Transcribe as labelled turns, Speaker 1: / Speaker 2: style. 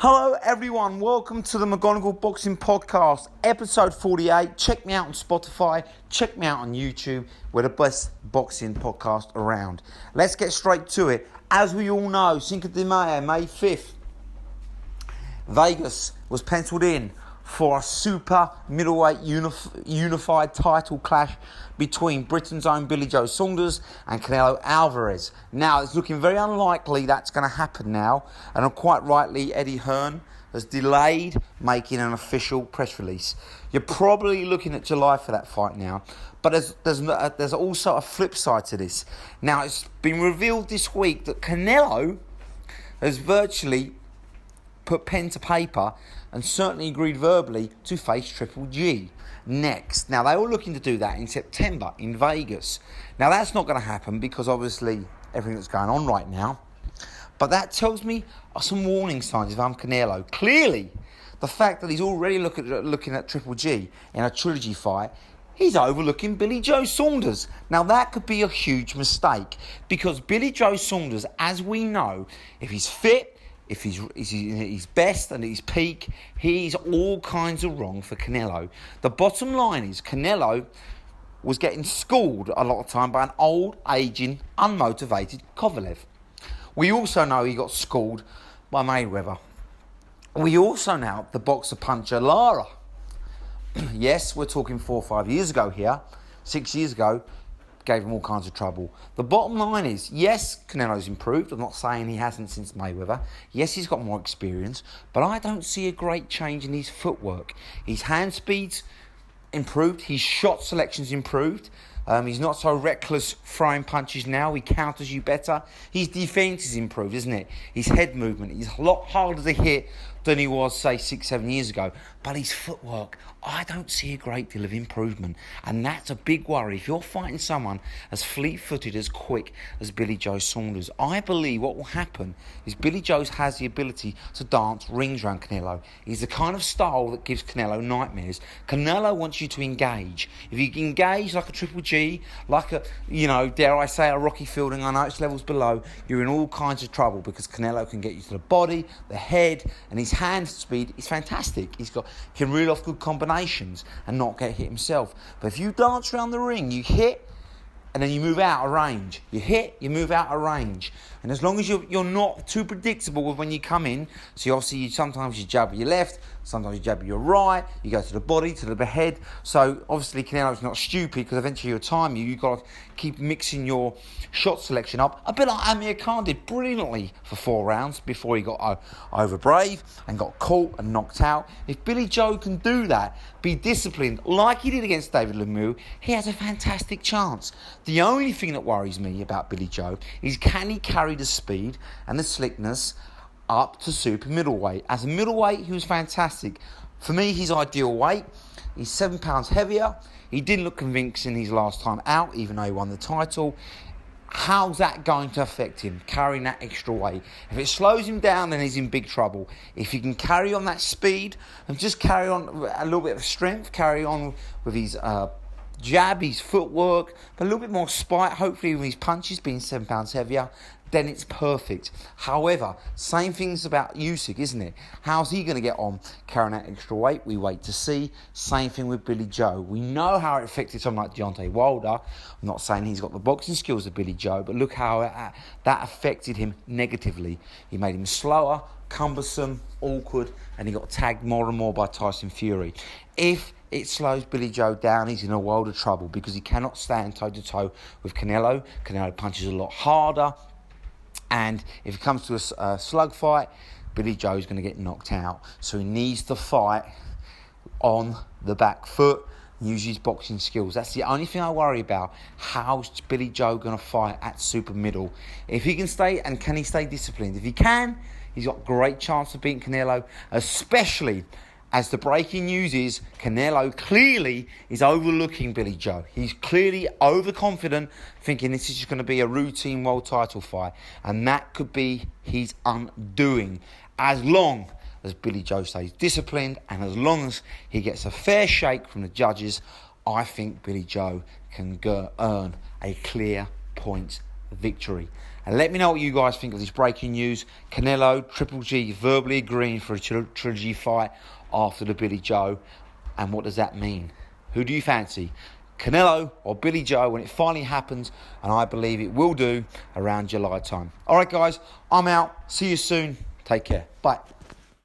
Speaker 1: Hello everyone, welcome to the McGonigle Boxing Podcast, episode 48. Check me out on Spotify, check me out on YouTube. We're the best boxing podcast around. Let's get straight to it. As we all know, Cinco de Mayo, May 5th, Vegas was penciled in for a super middleweight unified title clash between Britain's own Billy Joe Saunders and Canelo Alvarez. Now, it's looking very unlikely that's going to happen now, and quite rightly, Eddie Hearn has delayed making an official press release. You're probably looking at July for that fight now, but there's also a flip side to this. Now, it's been revealed this week that Canelo has virtually put pen to paper and certainly agreed verbally to face Triple G next. Now, they were looking to do that in September in Vegas. Now, that's not going to happen because obviously everything that's going on right now. But that tells me some warning signs if I'm Canelo. Clearly, the fact that he's already looking at Triple G in a trilogy fight, he's overlooking Billy Joe Saunders. Now, that could be a huge mistake because Billy Joe Saunders, as we know, if he's fit, if he's his best and his peak, he's all kinds of wrong for Canelo. The bottom line is Canelo was getting schooled a lot of time by an old, aging, unmotivated Kovalev. We also know he got schooled by Mayweather. We also know the boxer puncher Lara. Yes, we're talking 4 or 5 years ago here, 6 years ago, gave him all kinds of trouble. The bottom line is, yes, Canelo's improved. I'm not saying he hasn't since Mayweather. Yes, he's got more experience, but I don't see a great change in his footwork. His hand speed's improved. His shot selection's improved. He's not so reckless throwing punches now. He counters you better. His defence is improved, isn't it? His head movement is a lot harder to hit than he was, say, 6-7 years ago. But his footwork, I don't see a great deal of improvement. And that's a big worry. If you're fighting someone as fleet-footed, as quick as Billy Joe Saunders, I believe what will happen is Billy Joe has the ability to dance rings around Canelo. He's the kind of style that gives Canelo nightmares. Canelo wants you to engage. If you engage like a Triple G, like a, dare I say, a Rocky Fielding, I know it's levels below, you're in all kinds of trouble because Canelo can get you to the body, the head, and his hand speed is fantastic. He can reel off good combinations and not get hit himself. But if you dance around the ring, you hit and then you move out of range. You hit, you move out of range. And as long as you're not too predictable with when you come in, so obviously sometimes you jab with your left, sometimes you jab with your right, you go to the body, to the head. So obviously Canelo's not stupid because eventually he'll time you. You've got to keep mixing your shot selection up. A bit like Amir Khan did brilliantly for 4 rounds before he got over brave and got caught and knocked out. If Billy Joe can do that, be disciplined like he did against David Lemieux, he has a fantastic chance. The only thing that worries me about Billy Joe is can he carry the speed and the slickness up to super middleweight. As a middleweight, he was fantastic. For me, his ideal weight. He's 7 pounds heavier. He didn't look convincing his last time out, even though he won the title. How's that going to affect him, carrying that extra weight? If it slows him down, then he's in big trouble. If he can carry on that speed and just carry on a little bit of strength, carry on with his jab, his footwork, but a little bit more spite, hopefully with his punches being 7 pounds heavier, then it's perfect. However, same things about Usyk, isn't it? How's he going to get on carrying that extra weight? We wait to see. Same thing with Billy Joe. We know how it affected someone like Deontay Wilder. I'm not saying he's got the boxing skills of Billy Joe, but look how that affected him negatively. He made him slower, cumbersome, awkward, and he got tagged more and more by Tyson Fury. If it slows Billy Joe down, he's in a world of trouble because he cannot stand toe-to-toe with Canelo. Canelo punches a lot harder. And if it comes to a slug fight, Billy Joe's going to get knocked out. So he needs to fight on the back foot, use his boxing skills. That's the only thing I worry about. How's Billy Joe going to fight at super middle? If he can stay, and can he stay disciplined? If he can, he's got a great chance of beating Canelo, especially as the breaking news is Canelo clearly is overlooking Billy Joe. He's clearly overconfident, thinking this is just going to be a routine world title fight. And that could be his undoing. As long as Billy Joe stays disciplined and as long as he gets a fair shake from the judges, I think Billy Joe can earn a clear points victory. And let me know what you guys think of this breaking news. Canelo, Triple G verbally agreeing for a trilogy fight after the Billy Joe. And what does that mean? Who do you fancy? Canelo or Billy Joe when it finally happens, and I believe it will do around July time. All right, guys, I'm out. See you soon. Take care. Bye.